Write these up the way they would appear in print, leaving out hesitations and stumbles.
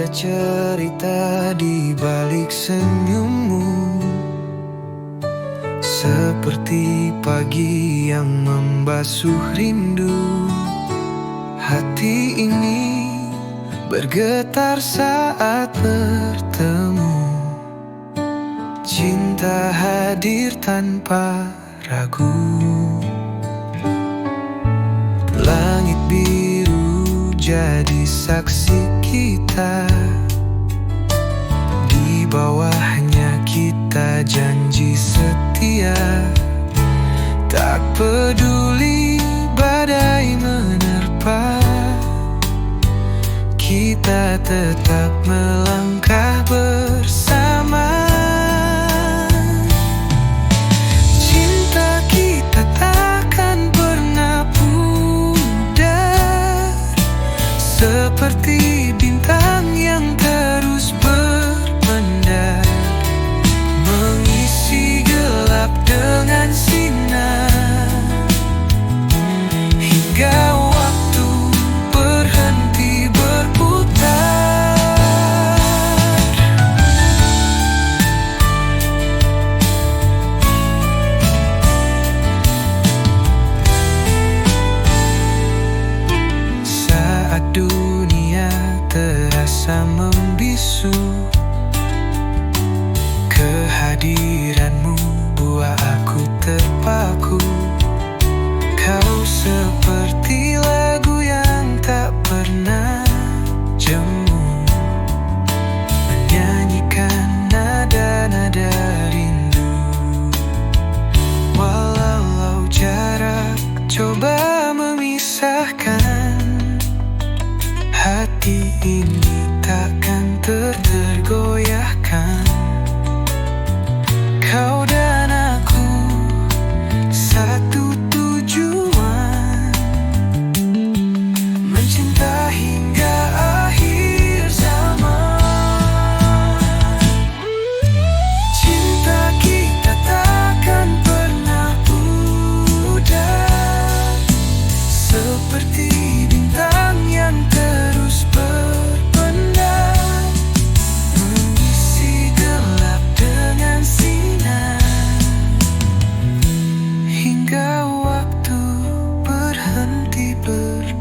ada cerita di balik senyummu, seperti pagi yang membasuh rindu. Hati ini bergetar saat bertemu. Cinta hadir tanpa ragu. Langit biru jadi saksi kita, di bawahnya kita janji setia. Tak peduli badai menerpa, kita tetap melangkah bersama. Cinta kita takkan pernah pudar, seperti bintang yang terus bermendar, mengisi gelap dengan sinar, hingga waktu berhenti berputar. Saat dunia terasa membisu, kehadiranmu buat aku terpaku. Kau seperti lagu yang tak pernah jemu, menyanyikan nada-nada rindu. Walau jarak coba memisahkan, hati ini takkan tergoyahkan. Kau dan aku satu tujuan, mencinta hingga akhir zaman. Cinta kita takkan pernah pudar, seperti bintang yang terus berpendar, mengisi gelap dengan sinar, hingga waktu berhenti berputar.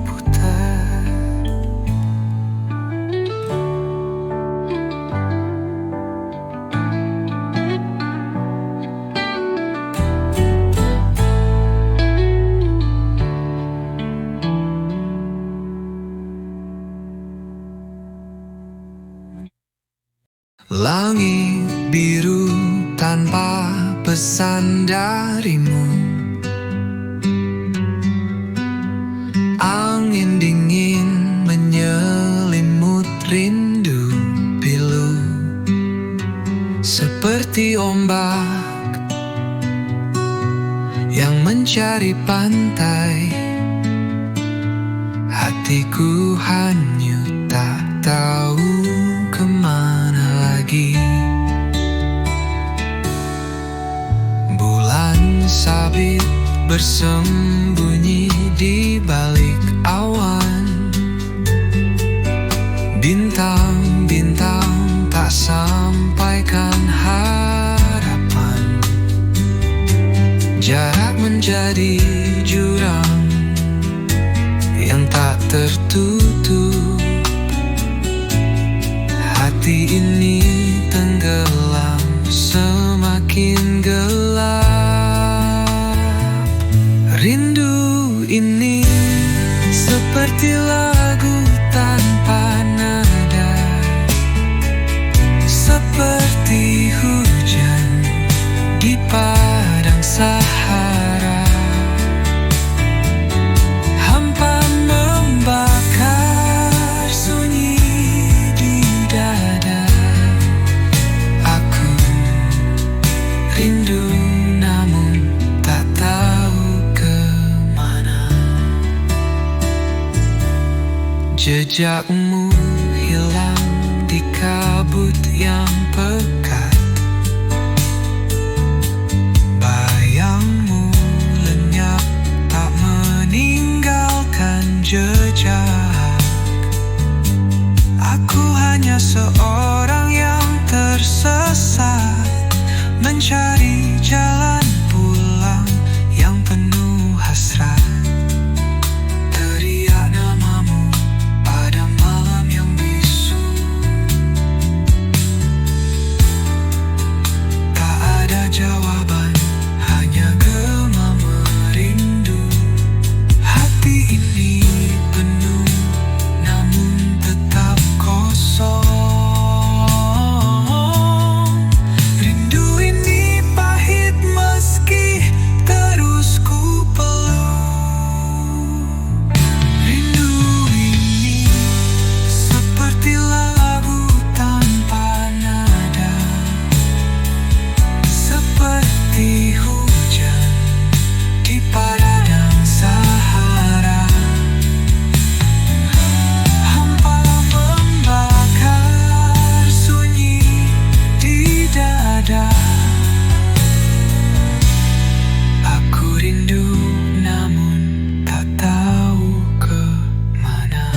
Langit biru tanpa pesan darimu, angin dingin menyelimut rindu pilu, seperti ombak yang mencari pantai. Hatiku hanyut tak tahu kemana lagi. Bulan sabit bersembunyi di balik awan, bintang-bintang tak sampaikan harapan. Jarak menjadi jurang yang tak tertutup. Hati ini tenggelam semakin gelap. Rindu ini seperti lagu tanpa nada, seperti hujan di padang Sahara. Hampa membakar sunyi di dada. Aku rindu namun tak tahu kemana. Jejakmu hilang di kabut yang pekat. Bayangmu lenyap tak meninggalkan jejak. Aku hanya seorang yang tersesat, mencari jalan pulang yang penuh hasrat. Teriak namamu pada malam yang bisu, tak ada jawaban, hanya gema merindu. Hati ini penuh namun tetap kosong. Rindu ini pahit meski terus ku peluk. Rindu ini seperti lagu tanpa nada, seperti hujan di padang Sahara. Hampa membakar sunyi di dada. Aku rindu namun tak tahu kemana.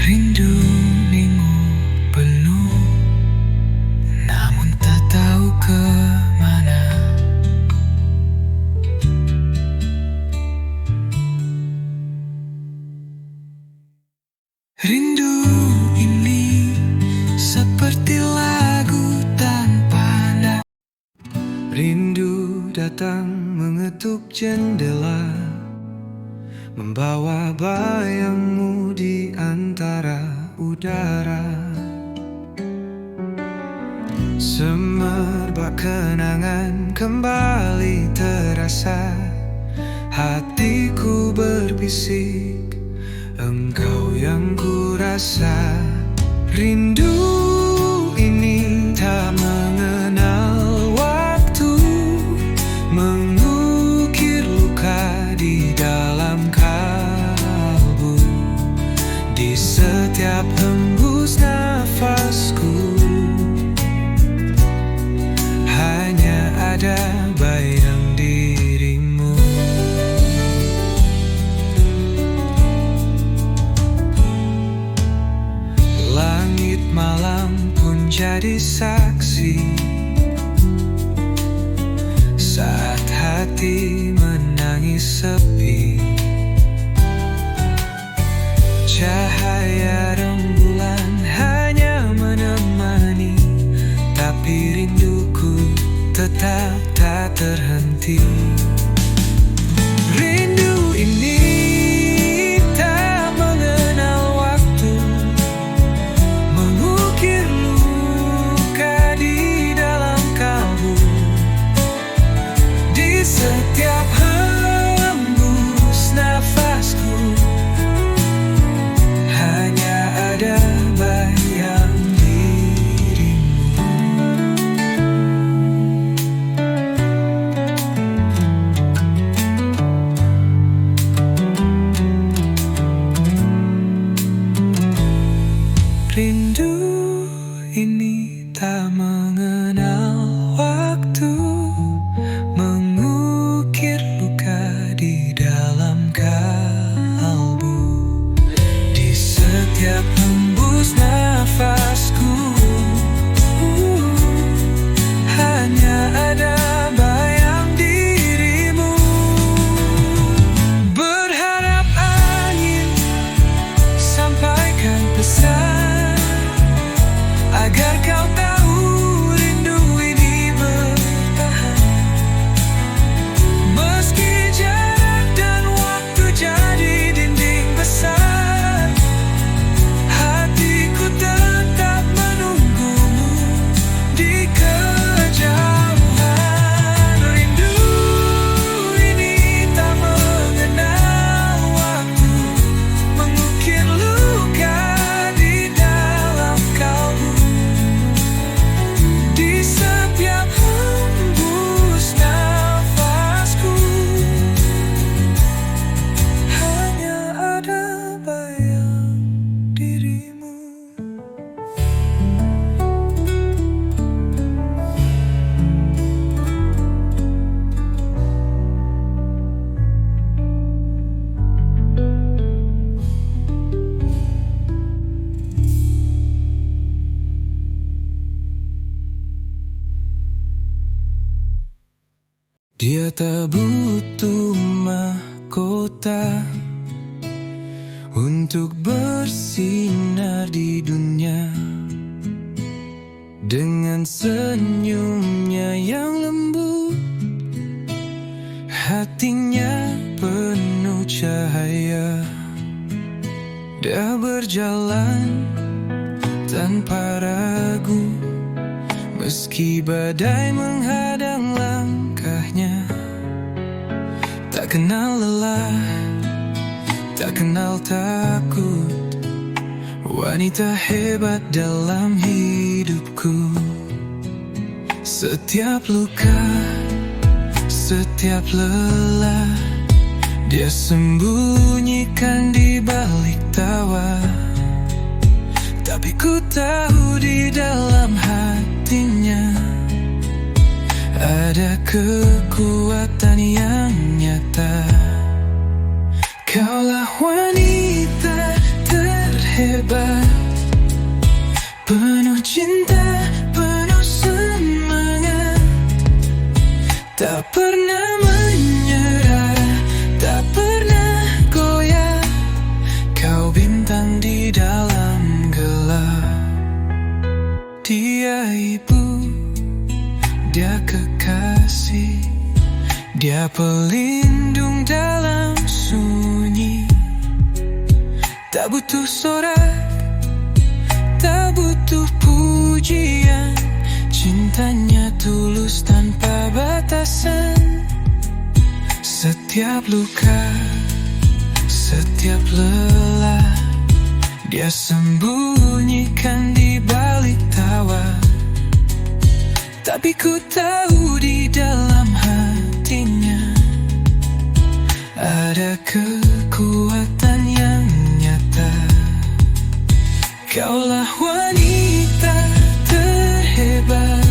Rindu minggu penuh namun tak tahu kemana. Rindu ini seperti lagu tanpa nada. Rindu datang mengetuk jendela, membawa bayangmu di antara udara. Semerbak kenangan kembali terasa, hatiku berbisik, engkau yang ku rasa. Rindu ini tak mengenal waktu, mengukir luka di dalam kalbu. Di setiap hembus nafasku hanya ada bayang dirimu. Langit malam pun jadi saksi saat hati menangis sepi. Cahaya rembulan hanya menemani, tapi rinduku tetap tak terhenti. Rindu ini tak mengenal waktu, mengukir luka di dalam kalbu. Di setiap hembus nafasku hanya ada bayang dirimu. Rindu ini tak mengenal waktu, mengukir luka di dalam kalbu. Di setiap hembus nafasku hanya ada bayang dirimu. Berharap angin sampaikan pesan agar kau tahu rindu ini bertahan. Meski jarak dan waktu jadi dinding besar, Dia tak butuh mahkota untuk bersinar di dunia. Dengan senyumnya yang lembut, hatinya penuh cahaya. Dia berjalan tanpa ragu, meski badai menghadang langkahnya. Tak kenal lelah, tak kenal takut, wanita hebat dalam hidupku. Setiap luka, setiap lelah, dia sembunyikan di balik tawa. Tapi ku tahu di dalam hatinya ada kekuatan yang nyata. Kaulah wanita terhebat, penuh cinta, penuh semangat, tak pernah menyerah, tak pernah goyah. Kau bintang di dalam gelap. Dia ibu, dia kekasih, dia pelindung dalam sunyi. Tak butuh sorak, tak butuh pujian, cintanya tulus tanpa batasan. Setiap luka, setiap lelah, dia sembunyikan di balik tawa. Tapi ku tahu di dalam hatinya ada kekuatan yang nyata. Kaulah wanita terhebat,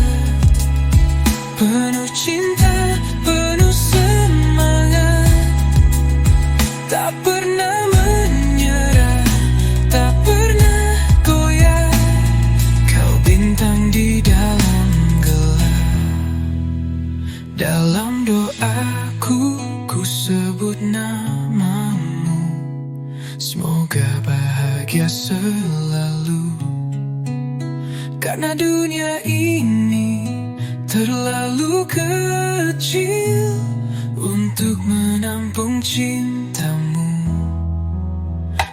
penuh cinta, penuh semangat, tak pernah menyerah, tak pernah goyah. Kau bintang di dalam gelap. Dalam doaku ku sebut namamu, semoga bahagia selalu. Karena dunia ini terlalu kecil untuk menampung cintamu.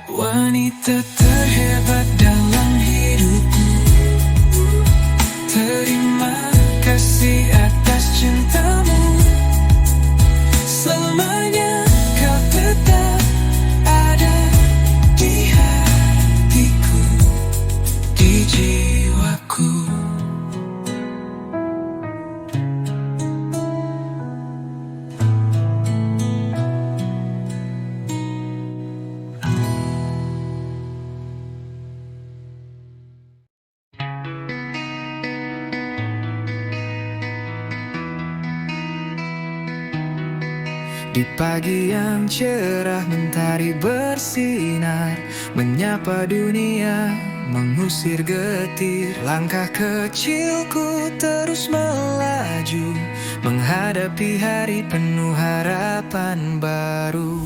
Wanita terhebat dalam hidupku, terima kasih atas cintamu. Selamanya kau tetap ada di hatiku, di jiwaku. Di pagi yang cerah mentari bersinar, menyapa dunia, mengusir getir. Langkah kecilku terus melaju, menghadapi hari penuh harapan baru.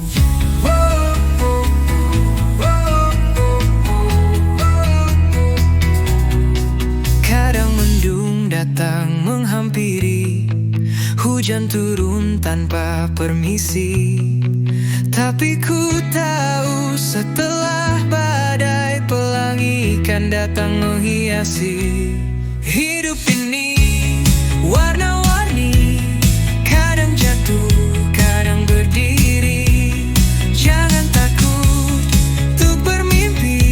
Kadang mendung datang menghampiri, hujan turun tanpa permisi. Tapi ku tahu setelah badai, pelangi kan datang menghiasi hidup ini. Warna-warni, kadang jatuh, kadang berdiri. Jangan takut untuk bermimpi,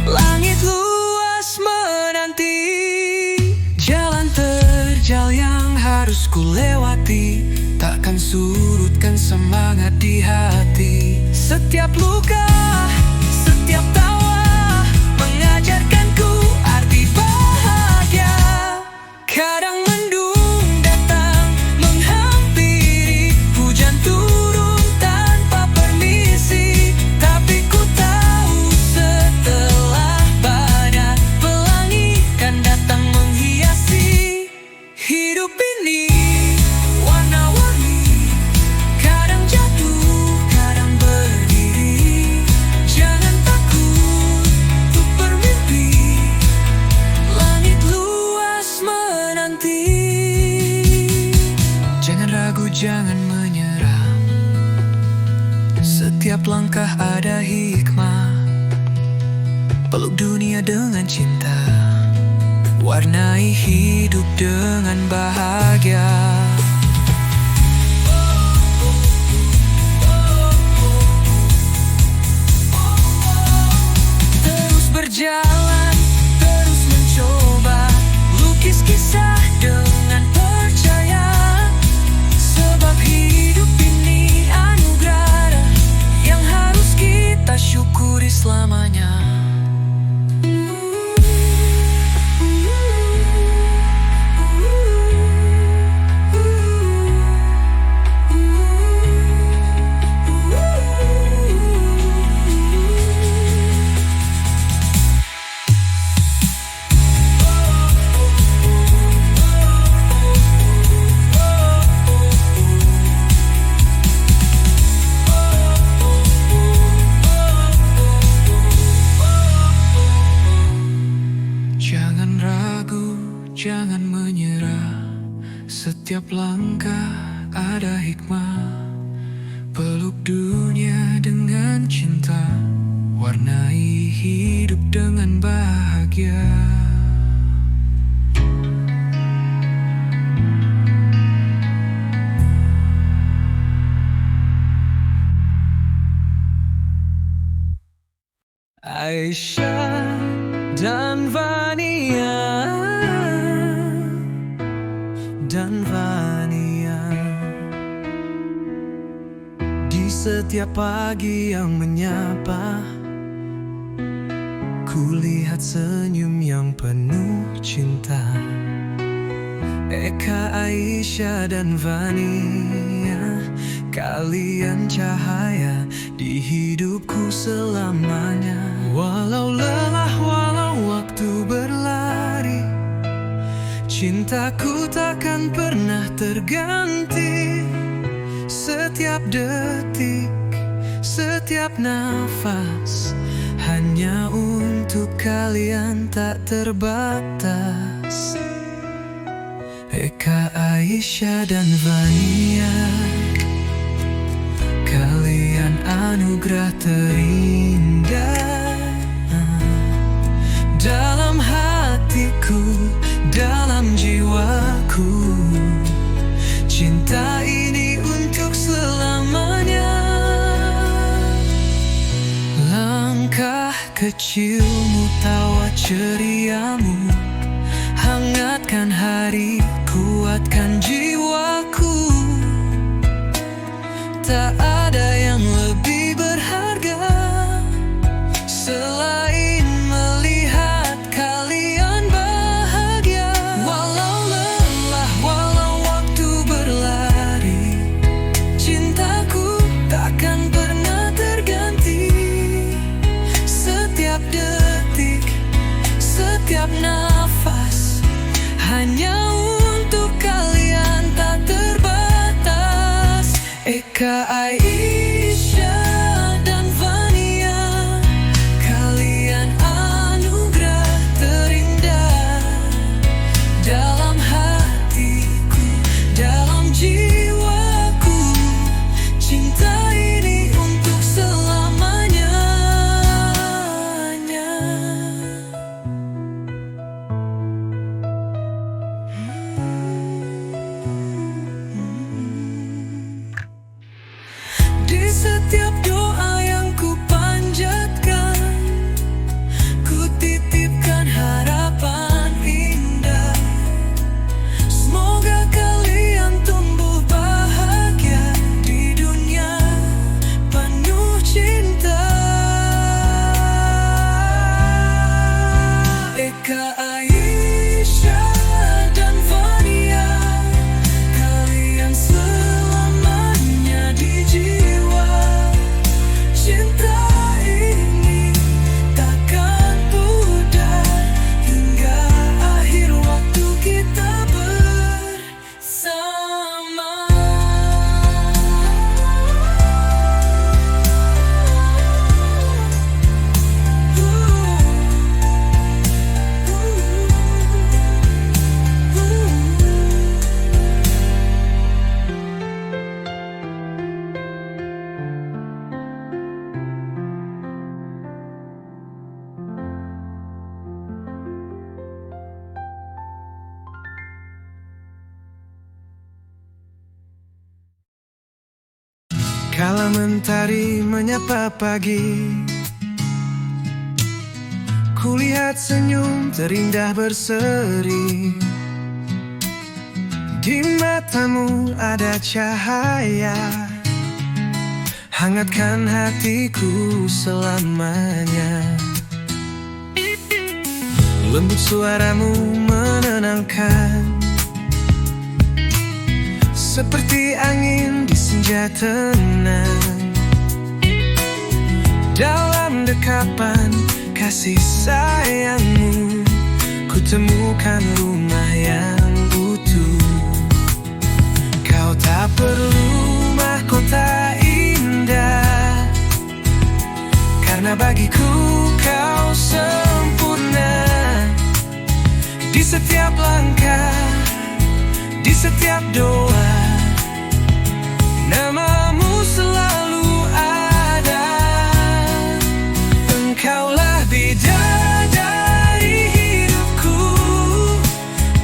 langit luas menanti. Jalan terjal yang harus ku lewati, takkan surutkan semangat di hati. Setiap luka, setiap tawa, mengajarkanku arti bahagia. Kadang mendung datang menghampiri, hujan turun tanpa permisi. Tapi ku tahu setelah banyak pelangi kan datang menghiasi hidup ini. Warna Setiap langkah ada hikmah. Peluk dunia dengan cinta, warnai hidup dengan bahagia. Terus berjalan, terus mencoba, lukis kisah dengan percaya. Sebab hidup ini anugerah yang harus kita syukuri selamanya. Jangan ragu, jangan menyerah. Setiap langkah ada hikmah. Peluk dunia dengan cinta, warnai hidup dengan bahagia. Aisyah dan Vania, di setiap pagi yang menyapa, kulihat senyum yang penuh cinta. Eka, Aisyah dan Vania, kalian cahaya di hidupku selamanya. Walau lelah, walau waktu berlari, cintaku takkan pernah terganti. Setiap detik, setiap nafas, hanya untuk kalian tak terbatas. Eka, Aisyah dan Vania, kalian anugerah terindah. Dalam hatiku, dalam jiwaku, cinta ini untuk selamanya. Langkah kecilmu, tawa ceriamu, hangatkan hari, kuatkan jiwaku. Tak ada yang lebih berharga selain melihat kalian bahagia. Walau lelah, walau waktu berlari, cintaku takkan pernah terganti. Setiap detik, setiap nafas, hanya untuk kalian tak terbatas. Eka, Aisyah dan Vania, kalian anugerah terindah. Dalam hatiku, dalam jiwaku, cinta ini untuk selamanya. Kala mentari menyapa pagi, kulihat senyum terindah berseri. Di matamu ada cahaya, hangatkan hatiku selamanya. Lembut suaramu menenangkan, seperti angin di senja tenang. Dalam dekapan kasih sayangmu, ku temukan rumah yang utuh. Kau tak perlu mahkota indah, karena bagiku kau sempurna. Di setiap langkah, di setiap doa, namamu selalu ada. Engkaulah bidadari hidupku,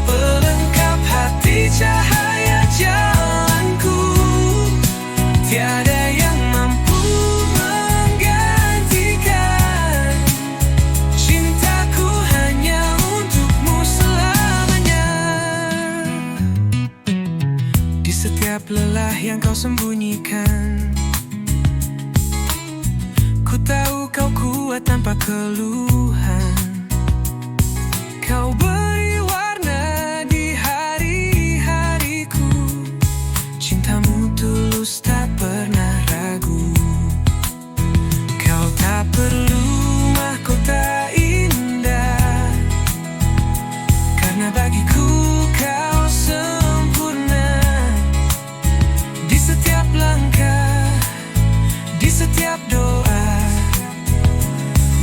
pelengkap hati, cahaya jalanku. Tiada yang mampu menggantikan cintaku hanya untukmu selamanya. Di setiap lelah yang kau sembunyikan, ku tahu kau kuat tanpa keluhan. Kau beri warna di hari-hariku, cintamu tulus tak pernah ragu. Kau tak perlu mahkota indah, karena bagiku kau sempurna. Di setiap langkah, di setiap doa,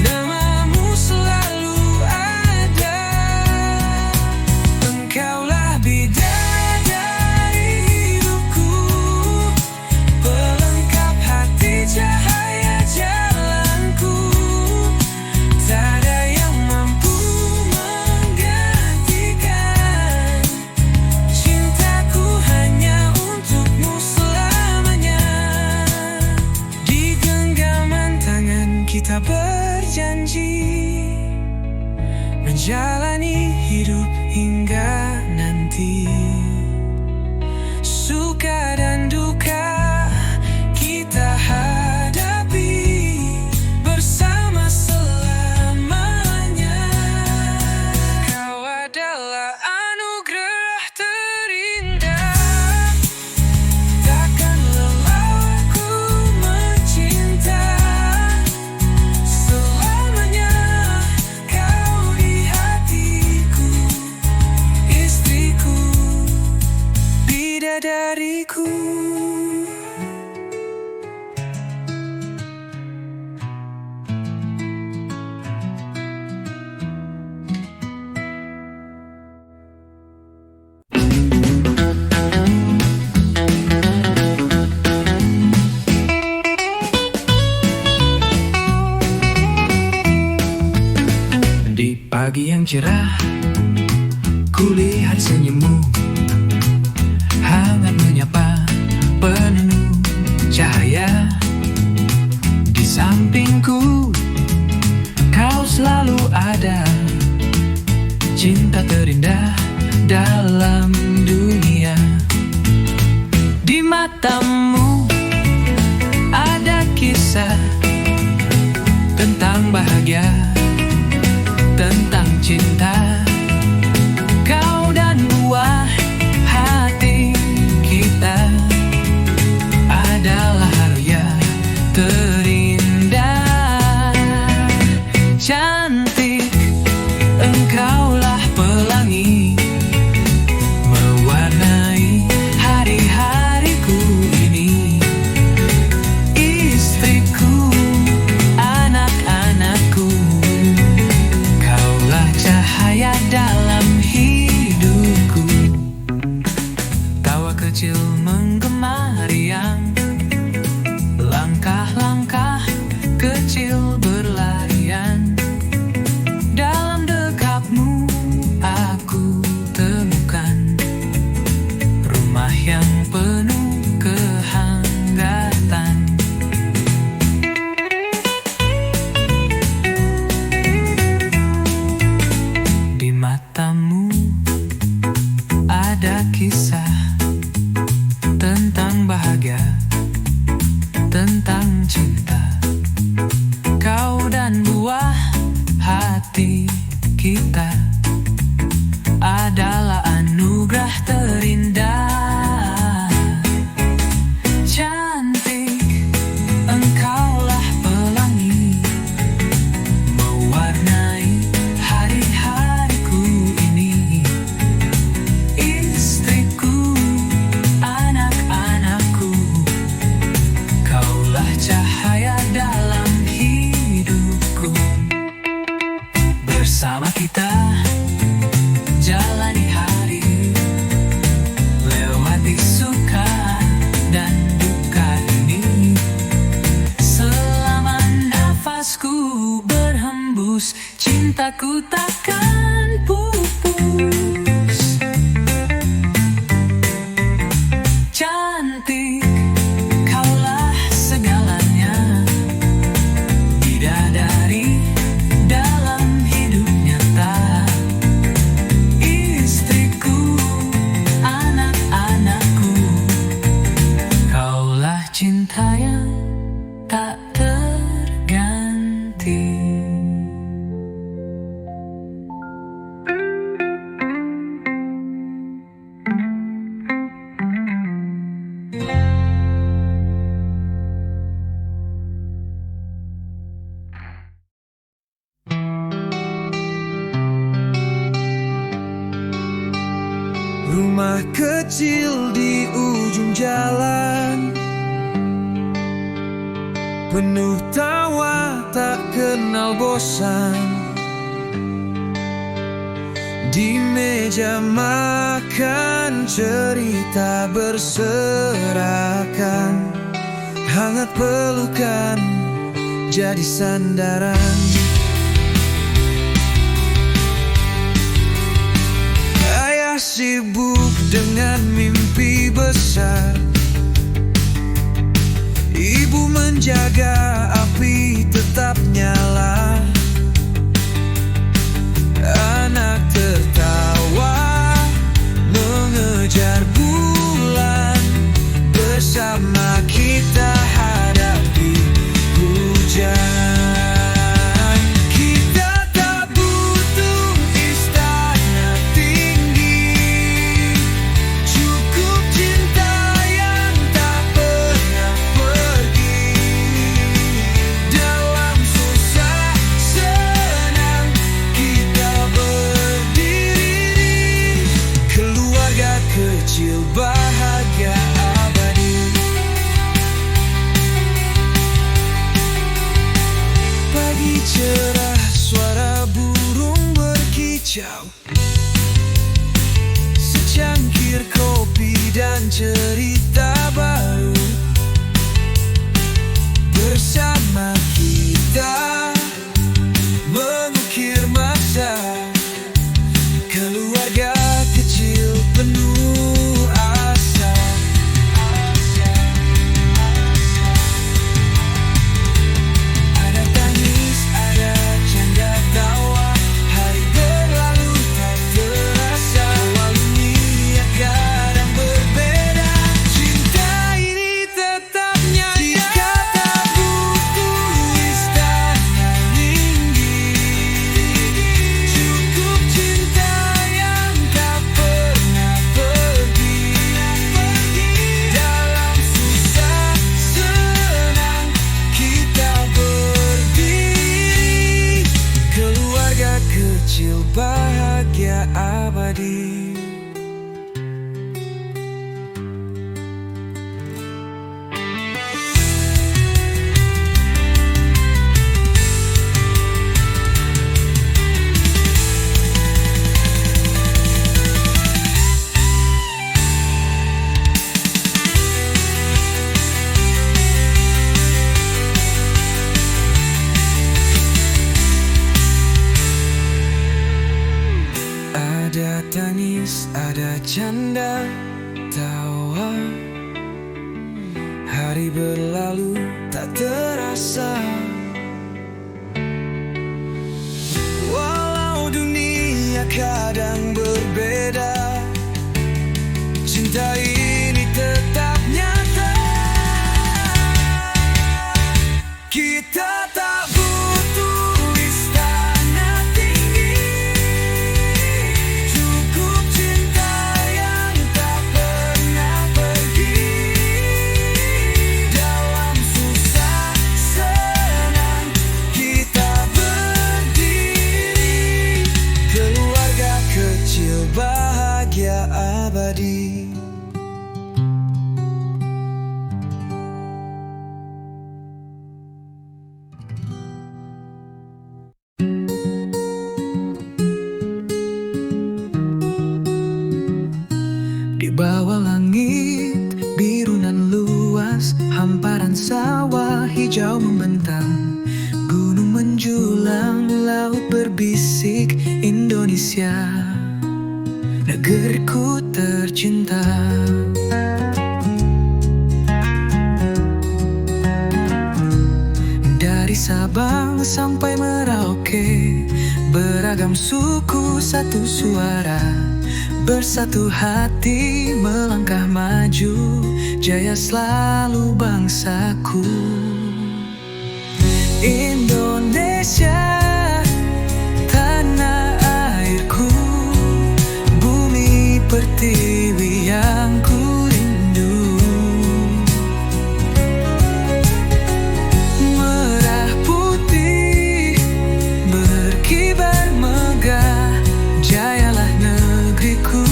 namamu selalu ada. Engkaulah bidadari hidupku, pelengkap hati, cahaya jalanku. Tak ada yang mampu menggantikan cintaku hanya untukmu selamanya. Di genggaman tangan kita berjanji menjalani hidup hingga nanti. Suka dan duka kita hadapi bersama selamanya. Kau adalah anugerah terindah, takkan lelah ku mencinta. Selamanya kau di hatiku, istriku, bidadariku. Di pagi yang cerah, kulihat senyummu, hangat menyapa, penuh cahaya. Di sampingku, kau selalu ada, cinta terindah dalam dunia. Di matamu ada kisah tentang bahagia, tentang cinta. Kau dan buah hati kita adalah haruya terindah. Cantik, engkaulah pelangi, mewarnai hari-hariku ini. Istriku, anak-anakku, hati kita adalah anugerah terindah. Cantik, engkaulah pelangi mewarnai hari-hariku ini. Istriku, anak-anakku, kaulah cahaya dalam hidupku. Bersama kita jalani hari, lewati suka dan duka ini. Selama nafasku berhembus, cintaku takkan pupus. Cantik, kaulah segalanya, bidadari dalam hidup nyata. Istriku, anak-anakku, kaulah cinta yang tak terganti. Rumah kecil di ujung jalan, penuh tawa tak kenal bosan. Di meja makan cerita berserakan, hangat pelukan jadi sandaran. Ayah sibuk dengan mimpi besar, ibu menjaga api tetap nyala. Anak tertawa mengejar bulan, bersama kita hadapi hujan. Kita tak butuh istana tinggi, cukup cinta yang tak pernah pergi. Dalam susah senang kita berdiri, keluarga kecil bahagia abadi. Pagi cerah, suara burung berkicau, secangkir kopi dan cerita baru. Bersama kita mengukir masa, keluarga kecil penuh asa. Ada tangis, ada canda tawa, hari berlalu tak terasa. Walau kadang berbeda, cinta ini tetap nyata. Jika tak butuh istana tinggi, cukup cinta yang tak pernah pergi. Dalam susah senang kita berdiri, keluarga kecil bahagia abadi. Ada tangis, ada canda tawa, hari berlalu tak terasa. Walau dunia kadang berbeda, cinta ini tetap nyata. Kita tak butuh istana bawah langit biru nan luas, hamparan sawah hijau membentang, gunung menjulang, laut berbisik, Indonesia, negeriku tercinta. Dari Sabang sampai Merauke, beragam suku satu suara, bersatu hati melangkah maju, jaya selalu bangsaku. Indonesia, tanah airku, bumi pertiwi yang ku rindu. Merah putih berkibar megah, jayalah negeriku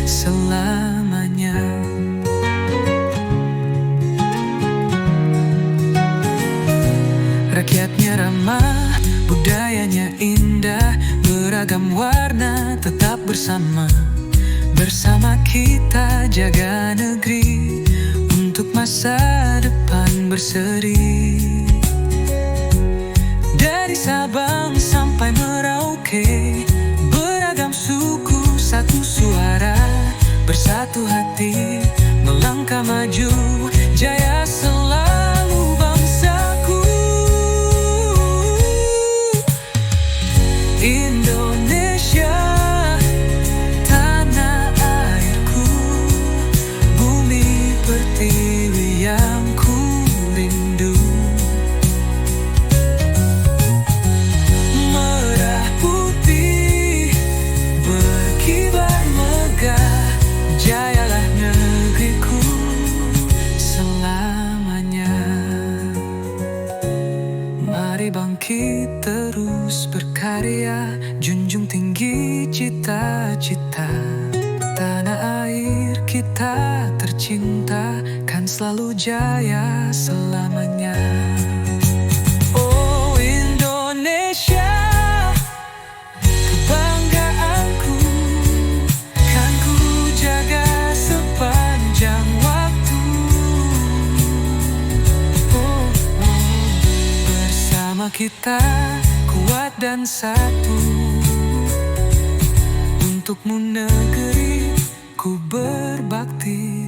selamanya. Rakyatnya ramah, budayanya indah, beragam warna tetap bersama. Bersama kita jaga negeri, untuk masa depan berseri. Dari Sabang sampai Merauke, beragam suku satu suara, bersatu hati melangkah maju, jaya selalu bangsaku. Indonesia, tanah airku, bumi pertiwi yang ku rindu. Merah putih berkibar megah, jayalah negeriku selamanya. Mari bangkit terus berkarya, junjung tinggi cita-cita. Tanah air kita tercinta kan selalu jaya selamanya. Oh Indonesia, kebanggaanku, kan ku jaga sepanjang waktu. Bersama kita kuat dan satu, untukmu negeri ku berbakti.